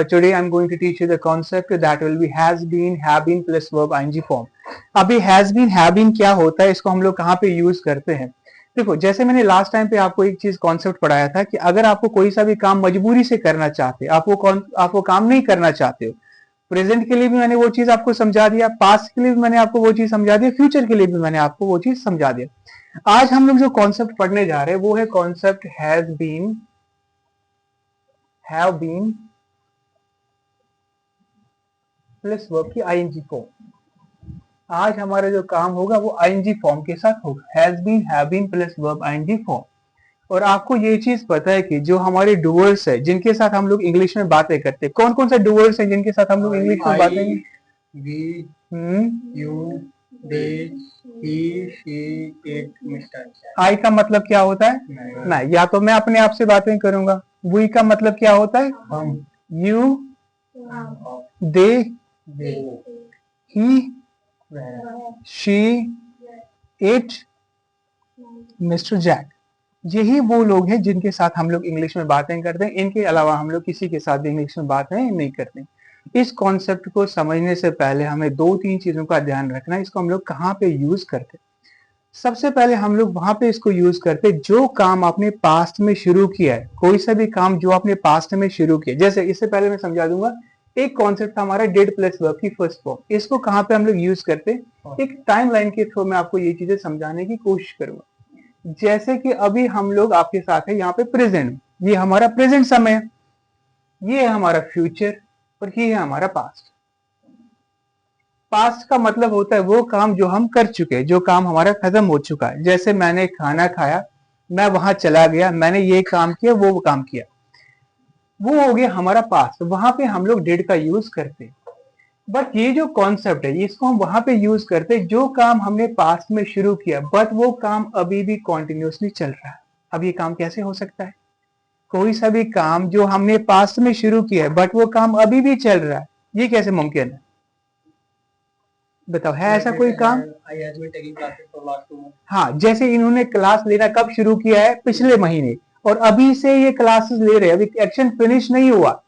today I'm going to teach you the concept that will be has been, have been plus verb ing form. अभी has been, have been क्या होता है, इसको हम लोग कहाँ पे यूज करते हैं? देखो, जैसे मैंने लास्ट टाइम पे आपको एक चीज कॉन्सेप्ट पढ़ाया था कि अगर आपको कोई सा भी काम मजबूरी से करना चाहते, आपको काम नहीं करना चाहते हो, प्रेजेंट के लिए भी मैंने वो चीज आपको समझा दिया, पास्ट के लिए भी मैंने आपको वो चीज समझा दिया, फ्यूचर के लिए भी मैंने आपको वो चीज समझा दिया। आज हम लोग जो कॉन्सेप्ट पढ़ने जा रहे हैं वो है concept has been, have been plus verb की आईएनजी फॉर्म। आज हमारा जो काम होगा वो आईएनजी फॉर्म के साथ होगा, has been, have been plus verb ING form. और आपको ये चीज पता है कि जो हमारे डूअर्स है जिनके साथ हम लोग इंग्लिश में बातें करते हैं, कौन कौन से डूअर्स हैं जिनके साथ हम लोग इंग्लिश में बातें, we, you, they, he, she, it, mister. I का मतलब क्या होता है? नहीं, या तो मैं अपने आप से बातें करूंगा। वी का मतलब क्या होता है? हम। You, they, he, she, it, mister Jack. यही वो लोग हैं जिनके साथ हम लोग इंग्लिश में बातें करते हैं। इनके अलावा हम लोग किसी के साथ भी इंग्लिश में बातें नहीं करते। इस कॉन्सेप्ट को समझने से पहले हमें 2-3 चीजों का ध्यान रखना है। इसको हम लोग कहाँ पे यूज करते हैं? सबसे पहले हम लोग वहां पे इसको यूज करते हैं जो काम आपने पास्ट में शुरू किया है। कोई सा भी काम जो आपने पास्ट में शुरू किया, जैसे इससे पहले मैं समझा दूंगा, एक कॉन्सेप्ट था हमारा डिड प्लस वर्ब की फर्स्ट फॉर्म। इसको कहाँ पे हम लोग यूज करते हैं? एक टाइम लाइन के थ्रू मैं आपको ये चीजें समझाने की कोशिश करूंगा। जैसे कि अभी हम लोग आपके साथ है यहाँ पे प्रेजेंट, ये हमारा प्रेजेंट समय है, ये है हमारा फ्यूचर और ये है हमारा पास्ट। पास्ट का मतलब होता है वो काम जो हम कर चुके हैं, जो काम हमारा खत्म हो चुका है। जैसे मैंने खाना खाया, मैं वहां चला गया, मैंने ये काम किया, वो काम किया, वो हो गया हमारा पास्ट। वहां पे हम लोग डिड का यूज करते हैं। बट ये जो कॉन्सेप्ट है इसको हम वहां पे यूज करते हैं जो काम हमने पास्ट में शुरू किया बट वो काम अभी भी कॉन्टिन्यूसली चल रहा है। अब ये काम कैसे हो सकता है? कोई सा भी काम जो हमने पास्ट में शुरू किया है बट वो काम अभी भी चल रहा है, ये कैसे मुमकिन है? बताओ, है ऐसा कोई काम? हाँ, जैसे इन्होंने क्लास लेना कब शुरू किया है? पिछले महीने, और अभी से ये क्लासेस ले रहे हैं, अभी एक्शन फिनिश नहीं हुआ,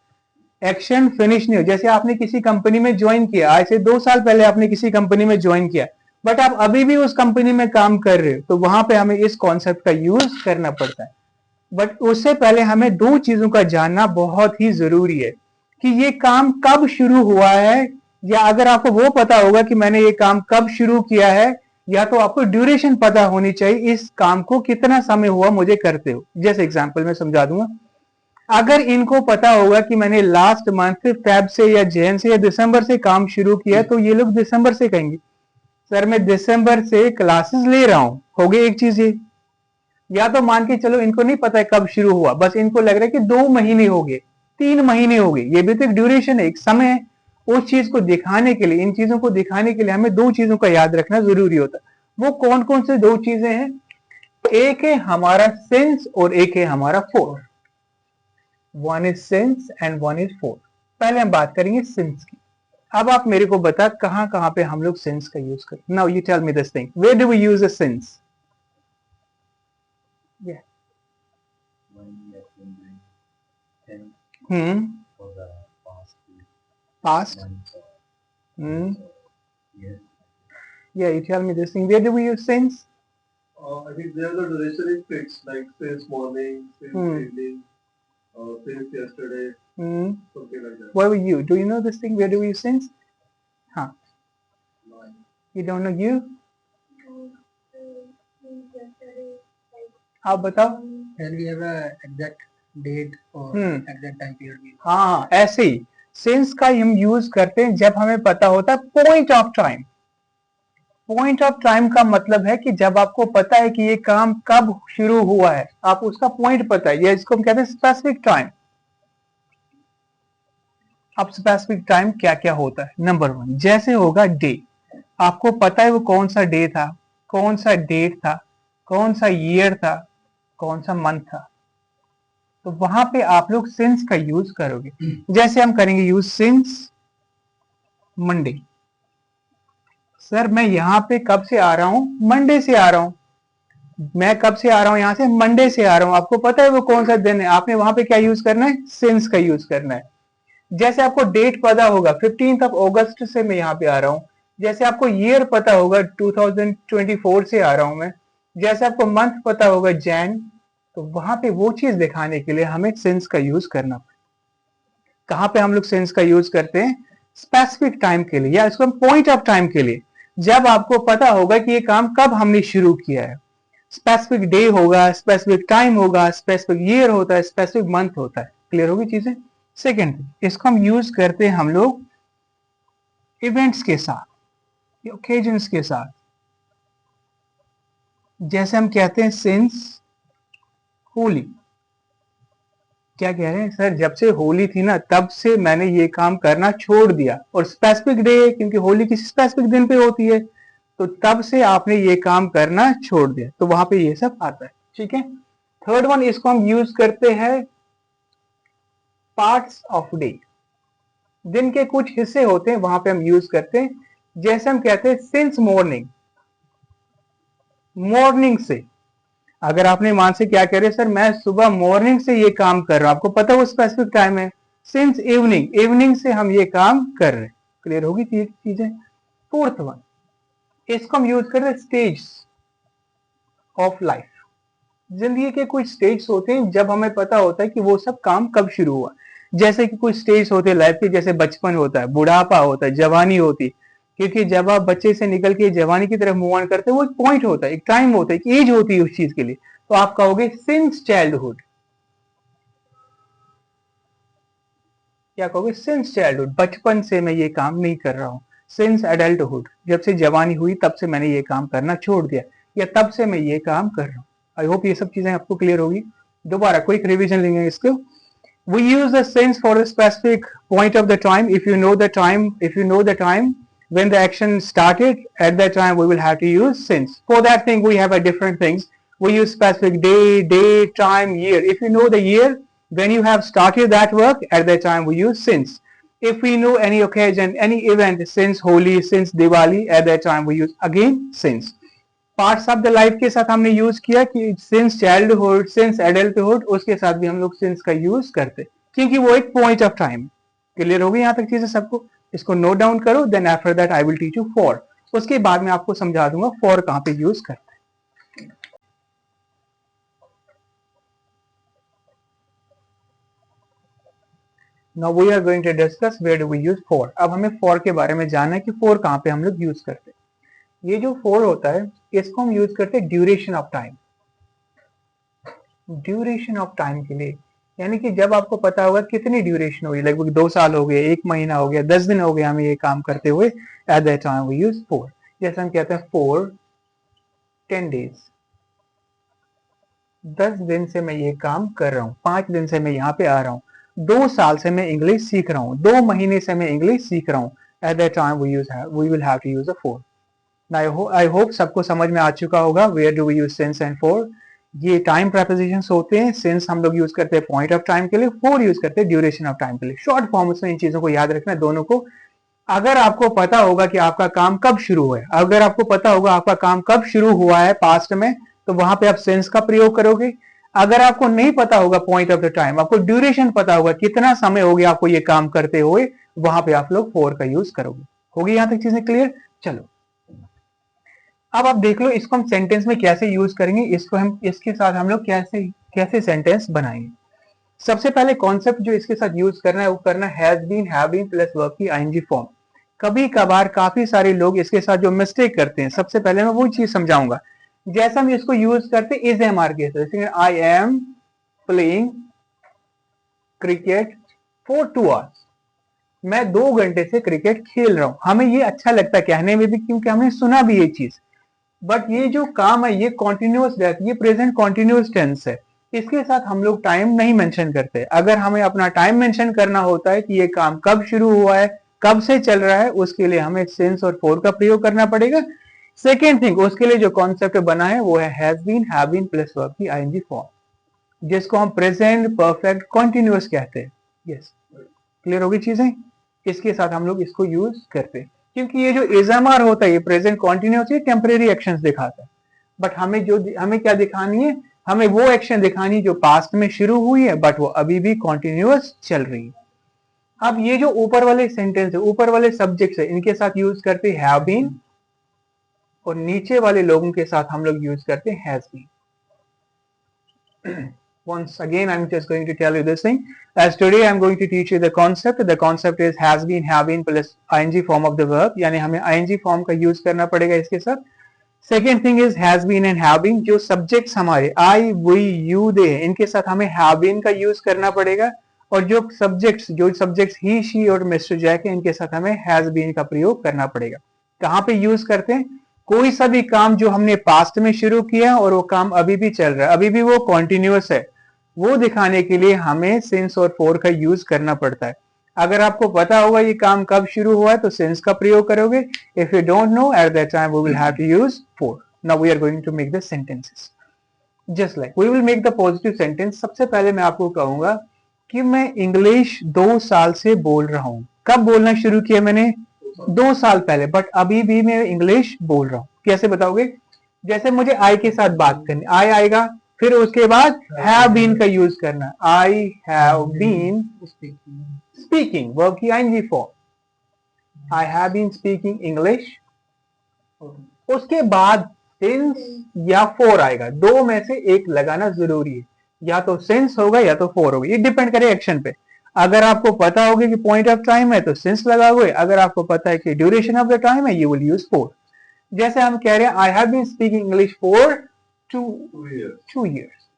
एक्शन फिनिश नहीं हो। जैसे आपने किसी कंपनी में ज्वाइन किया, आज से 2 साल पहले आपने किसी कंपनी में ज्वाइन किया बट आप अभी भी उस कंपनी में काम कर रहे हो, तो वहां पे हमें इस कॉन्सेप्ट का यूज करना पड़ता है। बट उससे पहले हमें 2 चीजों का जानना बहुत ही जरूरी है कि ये काम कब शुरू हुआ है, या अगर आपको वो पता होगा कि मैंने ये काम कब शुरू किया है, या तो आपको ड्यूरेशन पता होनी चाहिए, इस काम को कितना समय हुआ मुझे करते हो। जैसे एग्जांपल मैं समझा दूंगा, अगर इनको पता होगा कि मैंने लास्ट मंथ फेब से या जैन से या दिसंबर से काम शुरू किया, तो ये लोग दिसंबर से कहेंगे सर मैं दिसंबर से क्लासेस ले रहा हूं। हो गई एक चीज ये। या तो मान के चलो इनको नहीं पता है कब शुरू हुआ, बस इनको लग रहा है कि 2 महीने हो गए, 3 महीने हो गए, ये भी तो एक ड्यूरेशन है, एक समय है। उस चीज को दिखाने के लिए, इन चीजों को दिखाने के लिए हमें 2 चीजों का याद रखना जरूरी होता है। वो कौन कौन से 2 चीजें हैं? एक है हमारा सिंस और एक है हमारा four. One is since and one is four. पहले हम बात करेंगे सिंस की। अब आप मेरे को बता कहां कहां पे हम लोग सिंस का यूज करते हैं। Now you tell me this thing, where do we use a since? Past. Yeah, you tell me this thing. Where do we use since? I think there the duration is fixed, like since morning, since evening, since yesterday, something like that. What about you? Do you know this thing? Where do we use since? Huh? No. You don't know you? आप बताओ। Can we have a exact date or exact time period? हाँ, ऐसे ही since का हम use करते हैं जब हमें पता होता है point of time. Point of time का मतलब है कि जब आपको पता है कि ये काम कब शुरू हुआ है, आप उसका पॉइंट पता है, या इसको हम कहते हैं स्पेसिफिक टाइम। अब स्पेसिफिक टाइम क्या क्या होता है? नंबर 1 जैसे होगा डे, आपको पता है वो कौन सा डे था, कौन सा डेट था, कौन सा ईयर था, कौन सा मंथ था, तो वहां पे आप लोग सिंस का यूज करोगे। जैसे हम करेंगे यूज सिंस मंडे। सर मैं यहां पे कब से आ रहा हूं? मंडे से आ रहा हूं। मैं कब से आ रहा हूं? यहां से मंडे से आ रहा हूं। आपको पता है वो कौन सा दिन है, आपने वहां पे क्या यूज करना है? सिंस का यूज करना है। जैसे आपको डेट पता होगा 15 अगस्त से मैं यहाँ पे आ रहा हूँ, जैसे आपको ईयर पता होगा 2024 से आ रहा हूँ मैं, जैसे आपको मंथ पता होगा जैन, तो वहां पे वो चीज दिखाने के लिए हमें सिंस का यूज करना पड़ेगा। कहाँ पे हम लोग सिंस का यूज करते हैं? स्पेसिफिक टाइम के लिए, या इसको हम पॉइंट ऑफ टाइम के लिए, जब आपको पता होगा कि ये काम कब हमने शुरू किया है। स्पेसिफिक डे होगा, स्पेसिफिक टाइम होगा, स्पेसिफिक ईयर होता है, स्पेसिफिक मंथ होता है। क्लियर होगी चीजें? सेकेंड, इसको हम यूज करते हैं हम लोग इवेंट्स के साथ, ओकेजन्स के साथ। जैसे हम कहते हैं सिंस होली। क्या कह रहे हैं सर? जब से होली थी ना तब से मैंने ये काम करना छोड़ दिया, और स्पेसिफिक डे क्योंकि होली किसी स्पेसिफिक दिन पे होती है, तो तब से आपने ये काम करना छोड़ दिया, तो वहां पे ये सब आता है। ठीक है। थर्ड वन, इसको हम यूज करते हैं पार्ट्स ऑफ डे। दिन के कुछ हिस्से होते हैं, वहां पे हम यूज करते हैं। जैसे हम कहते हैं सिंस मॉर्निंग, मॉर्निंग से। अगर आपने मान से क्या कह रहे सर मैं सुबह मॉर्निंग से ये काम कर रहा हूं, आपको पता वो स्पेसिफिक टाइम है। सिंस इवनिंग, इवनिंग से हम ये काम कर रहे हैं। क्लियर होगी चीजें? फोर्थ वन, इसको हम यूज कर रहे हैं स्टेज ऑफ लाइफ। जिंदगी के कुछ स्टेज होते हैं जब हमें पता होता है कि वो सब काम कब शुरू हुआ। जैसे कि कुछ स्टेज होते हैं लाइफ के, जैसे बचपन होता है, बुढ़ापा होता है, जवानी होती है। क्योंकि जब आप बच्चे से निकल के जवानी की तरफ मूव ऑन करते हैं, वो एक पॉइंट होता है, एक टाइम होता है, एक एज होती है उस चीज के लिए। तो आप कहोगे सिंस चाइल्डहुड। क्या कहोगे? सिंस चाइल्डहुड, बचपन से मैं ये काम नहीं कर रहा हूँ। सिंस एडल्टहुड, जब से जवानी हुई तब से मैंने ये काम करना छोड़ दिया, या तब से मैं ये काम कर रहा हूँ। आई होप ये सब चीजें आपको क्लियर होगी। दोबारा क्विक रिवीजन लेंगे इसको। We use the since for a specific point of the time. If you know the time when the action started, at that time we will have to use since. For that thing we have a different things. We use specific day, date, time, year. If you know the year when you have started that work, at that time we use since. If we know any occasion, any event, since Holi, since Diwali, at that time we use again since. Parts of the life के साथ हमने use किया कि since childhood, since adulthood, उसके साथ भी हम लोग सिंस का यूज करते, क्योंकि वो एक पॉइंट ऑफ टाइम। क्लियर होगी यहाँ तक चीजें सबको? इसको नोट डाउन करो, then after that I will teach you for. उसके बाद मैं आपको समझा दूंगा फॉर कहाँ पे यूज करते हैं। Now we are going to discuss where do we use for. अब हमें फॉर के बारे में जानना है कि फॉर कहाँ पे हम लोग यूज करते हैं। ये जो फॉर होता है इसको हम यूज करते हैं duration of time. Duration of time के लिए, यानी कि जब आपको पता होगा कितनी ड्यूरेशन होगी, लगभग 2 साल हो गए, 1 महीना हो गया, 10 दिन हो गए हमें ये काम करते हुए, at that time we use for. जैसे हम कहते हैं फॉर 10 डेज, 10 दिन से मैं ये काम कर रहा हूँ, 5 दिन से मैं यहाँ पे आ रहा हूँ, 2 साल से मैं इंग्लिश सीख रहा हूँ, 2 महीने से मैं इंग्लिश सीख रहा हूँ, at that time we will have to use a for. I hope सबको समझ में आ चुका होगा where do we use since and for. ये टाइम प्रेपोजिशंस होते हैं। सिंस हम लोग यूज करते हैं पॉइंट ऑफ टाइम के लिए, फॉर यूज करते हैं ड्यूरेशन ऑफ टाइम के लिए। शॉर्ट फॉर्म में इन चीजों को याद रखना है दोनों को। अगर आपको पता होगा कि आपका काम कब शुरू हुआ है, अगर आपको पता होगा आपका काम कब शुरू हुआ है पास्ट में, तो वहां पे आप सिंस का प्रयोग करोगे। अगर आपको नहीं पता होगा पॉइंट ऑफ द टाइम, आपको ड्यूरेशन पता होगा कितना समय हो गया आपको ये काम करते हुए, वहां पे आप लोग फॉर का यूज करोगे। होगी यहां तक चीजें क्लियर? चलो अब आप देख लो इसको हम सेंटेंस में कैसे यूज करेंगे, इसको हम इसके साथ हम लोग कैसे कैसे सेंटेंस बनाएंगे। सबसे पहले कॉन्सेप्ट जो इसके साथ यूज करना है वो करना has been, have been plus verb की आईएनजी फॉर्म। कभी कभार काफी सारे लोग इसके साथ जो मिस्टेक करते हैं, सबसे पहले मैं वो चीज समझाऊंगा। जैसा हम इसको यूज करते इज एम आर के साथ, I am playing cricket for 2 hours, मैं 2 घंटे से क्रिकेट खेल रहा हूं। हमें ये अच्छा लगता है कहने में भी, क्योंकि हमने सुना भी ये चीज। बट ये जो काम है ये कॉन्टिन्यूअस रहती है, प्रेजेंट कॉन्टिन्यूअस टेंस है। इसके साथ हम लोग टाइम नहीं मेंशन करते। अगर हमें अपना टाइम मेंशन करना होता है कि ये काम कब शुरू हुआ है, कब से चल रहा है, उसके लिए हमें सिंस और फॉर का प्रयोग करना पड़ेगा। सेकेंड थिंग, उसके लिए जो कॉन्सेप्ट बना है वो है has been, have been plus verb की आईएनजी फॉर्म, जिसको हम प्रेजेंट परफेक्ट कॉन्टिन्यूअस कहते हैं। यस, क्लियर होगी चीजें? इसके साथ हम लोग इसको यूज करते हैं, क्योंकि ये जो एजएमआर होता है ये प्रेजेंट कॉन्टिन्यूअस टेम्परेरी एक्शंस दिखाता है। बट हमें क्या दिखानी है? हमें वो एक्शन दिखानी जो पास्ट में शुरू हुई है बट वो अभी भी कॉन्टिन्यूअस चल रही है। अब ये जो ऊपर वाले सेंटेंस है, ऊपर वाले सब्जेक्ट्स है, इनके साथ यूज करते हैव बीन, और नीचे वाले लोगों के साथ हम लोग यूज करते has been. Once again, I'm just going to tell you this thing. As today, I'm going to teach you the concept. The concept is has been, have been plus ing form of the verb. यानी हमें ing form का use करना पड़ेगा इसके साथ. Second thing is has been and have been. जो subjects हमारे I, we, you, they, इनके साथ हमें have been का यूज करना पड़ेगा. और जो सब्जेक्ट्स ही, शी और मिस्टर जैक है, इनके साथ हमें हैज बीन का प्रयोग करना पड़ेगा. कहाँ पे यूज करते हैं? कोई सा भी काम जो हमने पास्ट में शुरू किया और वो काम अभी भी चल रहा है, अभी भी वो कॉन्टिन्यूअस है, वो दिखाने के लिए हमें सिंस और फॉर का यूज करना पड़ता है. अगर आपको पता होगा ये काम कब शुरू हुआ है तो सिंस का प्रयोग करोगे. If you don't know, at that time we will have to use for. Now we are going to make the sentences just like we will make the positive sentence. सबसे पहले मैं आपको कहूंगा कि मैं इंग्लिश 2 साल से बोल रहा हूं. कब बोलना शुरू किया मैंने? 2 साल पहले, बट अभी भी मैं इंग्लिश बोल रहा हूं. कैसे बताओगे? जैसे मुझे आई के साथ बात करनी, आई आएगा, फिर उसके बाद हैव बीन का यूज करना. I have been speaking, verb की ING form. I have been speaking English. उसके बाद सिंस या फॉर आएगा. दो में से एक लगाना जरूरी है. या तो सिंस होगा या तो फॉर होगा. ये डिपेंड करे एक्शन पे. अगर आपको पता होगा कि पॉइंट ऑफ टाइम है तो सिंस लगाओगे. अगर आपको पता है कि ड्यूरेशन ऑफ द टाइम है, यू विल यूज फॉर. जैसे हम कह रहे हैं I have been speaking English for 2 years.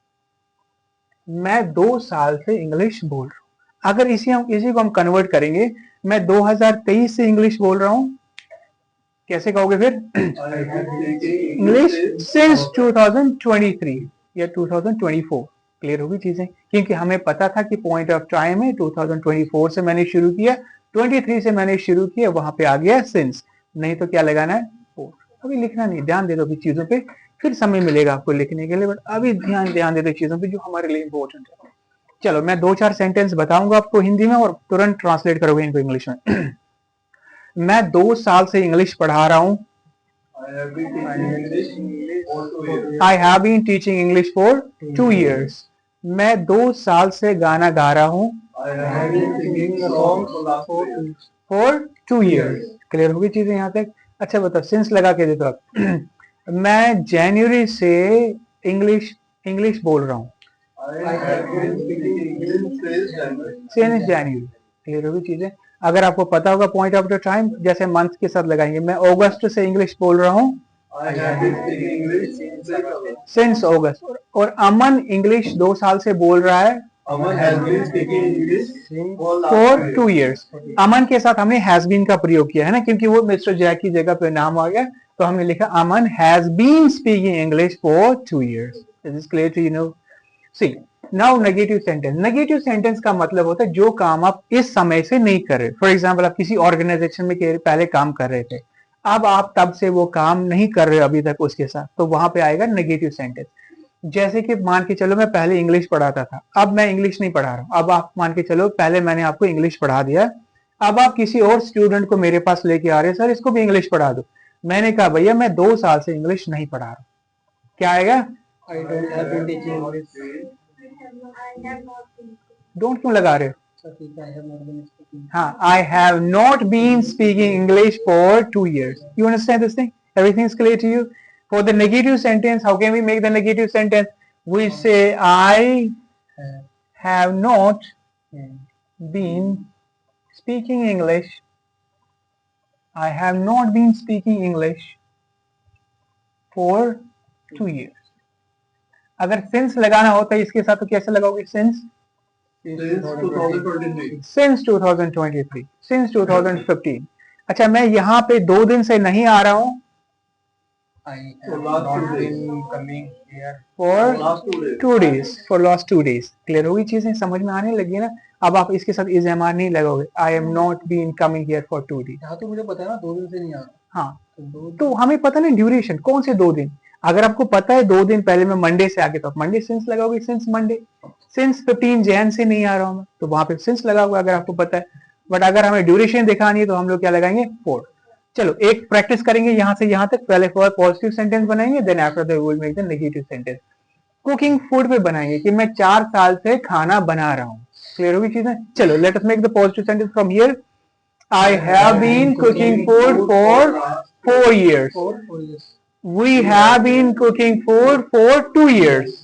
मैं 2 साल से इंग्लिश बोल रहा हूं. अगर इसी को हम कन्वर्ट करेंगे, मैं 2023 से इंग्लिश बोल रहा हूं, कैसे कहोगे फिर? इंग्लिश सिंस 2023 या 2024. क्लियर होगी चीजें? क्योंकि हमें पता था कि पॉइंट ऑफ टाइम है 2024 से मैंने शुरू किया, 23 से मैंने शुरू किया, वहां पे आ गया सिंस. नहीं तो क्या लगाना है? फॉर. अभी लिखना नहीं, ध्यान दे दो अभी चीजों पे, फिर समय मिलेगा आपको लिखने के लिए. बट अभी ध्यान दे दो चीजों पे जो हमारे लिए इंपॉर्टेंट है. चलो मैं 2-4 सेंटेंस बताऊंगा आपको हिंदी में और तुरंत ट्रांसलेट करोगे इनको इंग्लिश में. मैं 2 साल से इंग्लिश पढ़ा रहा हूं. I have been teaching English for 2 years. मैं 2 साल से गाना गा रहा हूं. For 2 years. क्लियर होगी चीजें यहाँ तक? अच्छा बताओ, सिंस लगा के दे दो आप. मैं जनवरी से इंग्लिश बोल रहा हूँ. Since January. क्लियर होगी चीजें? अगर आपको पता होगा पॉइंट ऑफ द टाइम, जैसे मंथ के साथ लगाएंगे. मैं अगस्त से इंग्लिश बोल रहा हूँ. सिंस अगस्त. और अमन इंग्लिश 2 साल से बोल रहा है फॉर 2 years. अमन के साथ हमने हैज बीन का प्रयोग किया है ना, क्योंकि वो मिस्टर जैक की जगह पे नाम आ गया, तो हमने लिखा Aman has been speaking English for 2 years. Is this clear to you know? See, now negative sentence. Negative sentence का मतलब होता है जो काम आप इस समय से नहीं कर रहे. फॉर एग्जाम्पल, आप किसी ऑर्गेनाइजेशन में पहले काम कर रहे थे, अब आप तब से वो काम नहीं कर रहे अभी तक उसके साथ, तो वहां पे आएगा नेगेटिव सेंटेंस. जैसे कि मान के चलो मैं पहले इंग्लिश पढ़ाता था, अब मैं इंग्लिश नहीं पढ़ा रहा हूं. अब आप मान के चलो पहले मैंने आपको इंग्लिश पढ़ा दिया, अब आप किसी और स्टूडेंट को मेरे पास लेके आ रहे हैं, सर इसको भी इंग्लिश पढ़ा दो. मैंने कहा भैया मैं 2 साल से इंग्लिश नहीं पढ़ा रहा. क्या आएगा? डोंट क्यों लगा रहे हो? हाँ, I have not been speaking English for 2 years. You understand this thing? Everything is clear to you? For the negative sentence, how can we make the negative sentence? We say I have not been speaking English. I have not been speaking English for 2 years. अगर since लगाना होता है इसके साथ तो कैसे लगाओगे? Since 2023, since 2015. अच्छा, मैं यहाँ पे 2 दिन से नहीं आ रहा हूँ. For last 2 days. क्लियर होगी चीजें? समझ में आने लगी ना? अब आप इसके साथ इज एम आर नहीं लगाओगे. I am not been coming here for 2 days. यहाँ तो मुझे पता है ना 2 दिन से नहीं आ रहा. हाँ, तो हमें पता नहीं ड्यूरेशन कौन से 2 दिन. अगर आपको पता है 2 दिन पहले मैं मंडे से आके, तो आप मंडे सिंस लगाओगे. सिंस मंडे, सिंस 15 जैन से नहीं आ रहा हूं मैं, तो वहां पे सिंस लगाओगे अगर आपको पता है. बट अगर हमें ड्यूरेशन दिखानी है तो हम लोग क्या लगाएंगे? फॉर. चलो एक प्रैक्टिस करेंगे यहाँ से यहाँ तक. पहले फॉर पॉजिटिव सेंटेंस बनाएंगे, then after that we will make the negative sentence. Cooking food पे बनाएंगे कि मैं 4 साल से खाना बना रहा हूँ. क्लियर होगी चीजें? चलो let us make the positive sentence from here. I have been cooking food for 4 years. 4 years. We have been cooking food for 2 years.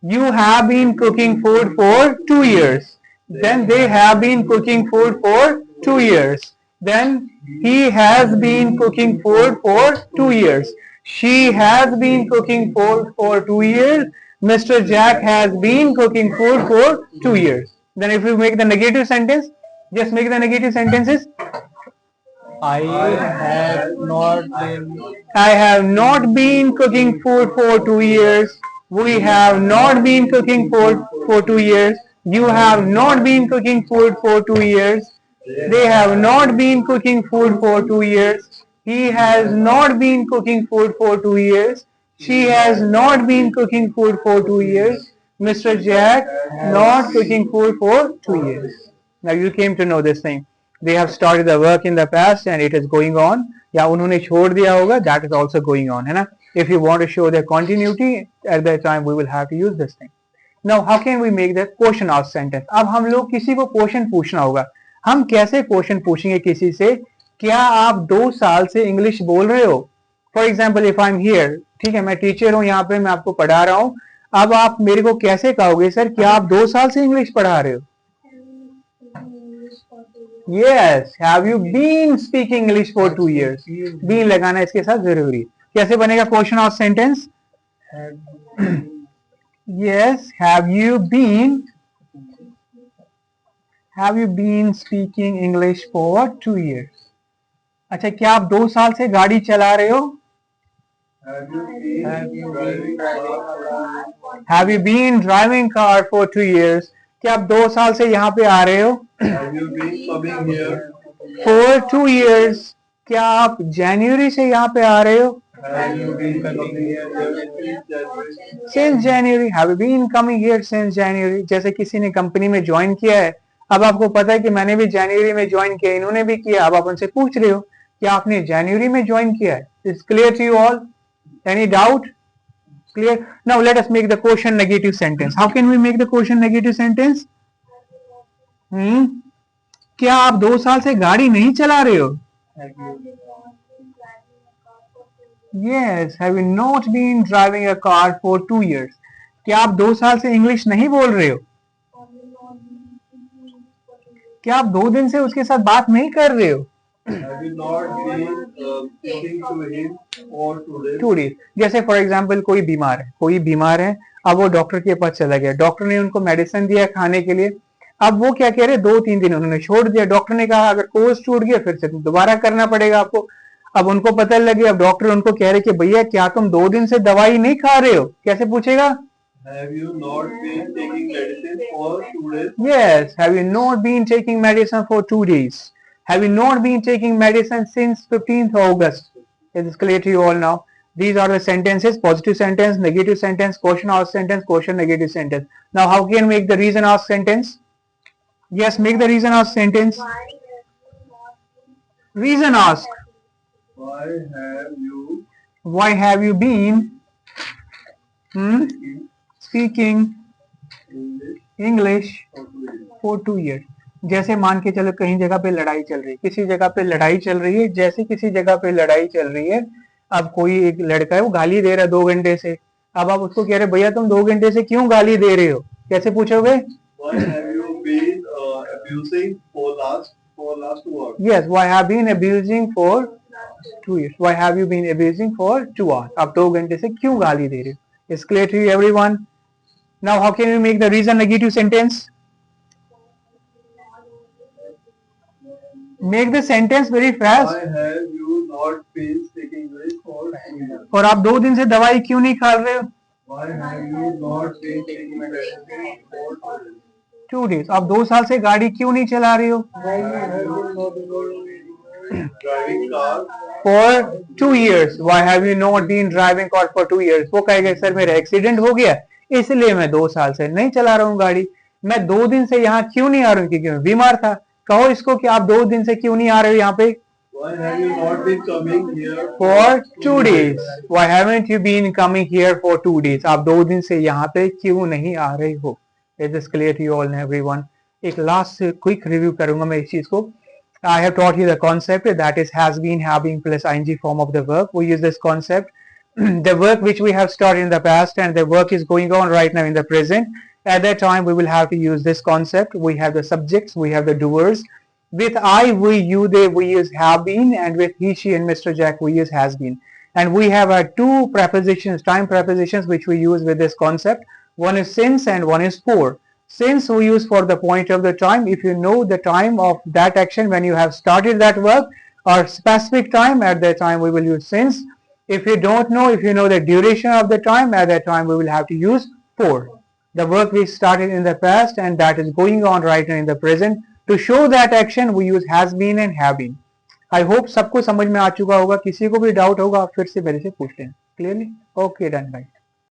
You have been cooking food for 2 years. Then they have been cooking food for 2 years. Then he has been cooking food for 2 years. She has been cooking food for 2 years. Mr. Jack has been cooking food for 2 years. Then if you make the negative sentence, just make the negative sentences. I have not been. I have not been cooking food for 2 years. We have not been cooking food for 2 years. You have not been cooking food for 2 years. They have not been cooking food for 2 years. He has not been cooking food for 2 years. She has not been cooking food for 2 years. Mr. Jack not cooking food for 2 years. Now you came to know this thing. They have started the work in the past and it is going on. या उन्होंने छोड़ दिया होगा, that is also going on, है ना? If you want to show their continuity at that time, we will have to use this thing. Now, how can we make the question ask sentence? अब हम लोग किसी को question पूछना होगा. हम कैसे क्वेश्चन पूछेंगे किसी से? क्या आप 2 साल से इंग्लिश बोल रहे हो? For example if I am here, ठीक है, मैं टीचर हूँ यहाँ पे, मैं आपको पढ़ा रहा हूँ. अब आप मेरे को कैसे कहोगे सर क्या आप 2 साल से इंग्लिश पढ़ा रहे हो? Yes, have you been speaking English for 2 years? Been लगाना इसके साथ जरूरी. कैसे बनेगा क्वेश्चन और sentence? Yes, have you been speaking English for 2 years? अच्छा, क्या आप 2 साल से गाड़ी चला रहे हो? Have you been driving car for 2 years? क्या आप 2 साल से यहाँ पे आ रहे हो? Have you been coming here? For 2 years. क्या आप जनवरी से यहाँ पे आ रहे हो? Have you been coming here since January? Since January. Have you been coming here since January? जैसे किसी ने कंपनी में ज्वाइन किया है, अब आपको पता है कि मैंने भी जनवरी में ज्वाइन किया, इन्होंने भी किया, अब आप उनसे पूछ रहे हो कि आपने जनवरी में ज्वाइन किया है. It's clear to you all? Any doubt? Clear? Now let us make the quotient negative sentence. How can we make the quotient negative sentence? क्या आप 2 साल से गाड़ी नहीं चला रहे हो? Yes. Have you not been driving a car for 2 years? क्या आप 2 साल से इंग्लिश नहीं बोल रहे हो? क्या आप 2 दिन से उसके साथ बात नहीं कर रहे हो? Have you not been speaking to him for 2 days? 2 days. जैसे फॉर एग्जाम्पल कोई बीमार है, अब वो डॉक्टर के पास चला गया, डॉक्टर ने उनको मेडिसिन दिया खाने के लिए, अब वो क्या कह रहे 2-3 दिन उन्होंने छोड़ दिया. डॉक्टर ने कहा अगर कोर्स टूट गया फिर से दोबारा करना पड़ेगा आपको. अब उनको पता लग गया, अब डॉक्टर उनको कह रहे कि भैया क्या तुम 2 दिन से दवाई नहीं खा रहे हो? कैसे पूछेगा? Have you not been taking medicine for 2 days? Yes. Have you not been taking medicine for 2 days? Have you not been taking medicine since 15th August? It is clear to you all now. These are the sentences: positive sentence, negative sentence, question ask sentence, question negative sentence. Now how can we make the reason ask sentence? Yes, make the reason ask sentence. Reason ask. Why have you Why have you been speaking English for 2 years? जैसे मान के चलो कहीं जगह पे लड़ाई चल रही है, किसी जगह पे लड़ाई चल रही है, जैसे किसी जगह पे लड़ाई चल रही है, अब कोई एक लड़का है वो गाली दे रहा है 2 घंटे से, अब आप उसको कह रहे भैया तुम 2 घंटे से क्यों गाली दे रहे हो? कैसे पूछोगे? Why have you been abusing for last 2 hours? Yes, why have been abusing for 2 years? Why have you been abusing for 2 hours? आप 2 घंटे से क्यों गाली दे रहे हो? It's clear to you everyone? Now how can we make the reason negative sentence? Make the sentence very fast. Why have you not been speaking English for 2 years? और आप 2 दिन से दवाई क्यों नहीं खा रहे हो? Why have you not been taking medicine for 2 days? 2 days. आप 2 साल से गाड़ी क्यों नहीं चला रहे हो? Driving car For 2 years. Why have you not been driving car for 2 years? वो कहेगा सर मेरा एक्सीडेंट हो गया इसलिए मैं 2 साल से नहीं चला रहा हूँ गाड़ी. मैं 2 दिन से यहाँ क्यों नहीं आ रहा हूँ क्योंकि मैं बीमार था. कहो इसको कि आप 2 दिन से क्यों नहीं आ रहे हो यहाँ पे? Why have you not been coming here For 2 days. Why haven't you been coming here for 2 days? आप 2 दिन से यहाँ पे क्यों नहीं आ रहे हो? It is clear to you all everyone. एक लास्ट क्विक रिव्यू करूंगा मैं इस चीज को. I have taught you the concept that is has been, have been plus ing form of the verb. We use this concept. The work which we have started in the past and the work is going on right now in the present. At that time we will have to use this concept. We have the subjects, we have the doers. With I, we, you, they, we use have been, and with he, she, and Mr. Jack, we use has been. And we have two prepositions, time prepositions, which we use with this concept. One is since and one is for. Since we use for the point of the time. If you know the time of that action when you have started that work or specific time, at that time we will use since. If you don't know, if you know the duration of the time, at that time we will have to use for. The work we started in the past and that is going on right now in the present. To show that action we use has been and have been. I hope सबको समझ में आ चुका होगा. किसी को भी doubt होगा आप फिर से मेरे से पूछ लें. Clearly? Okay, done. Bye.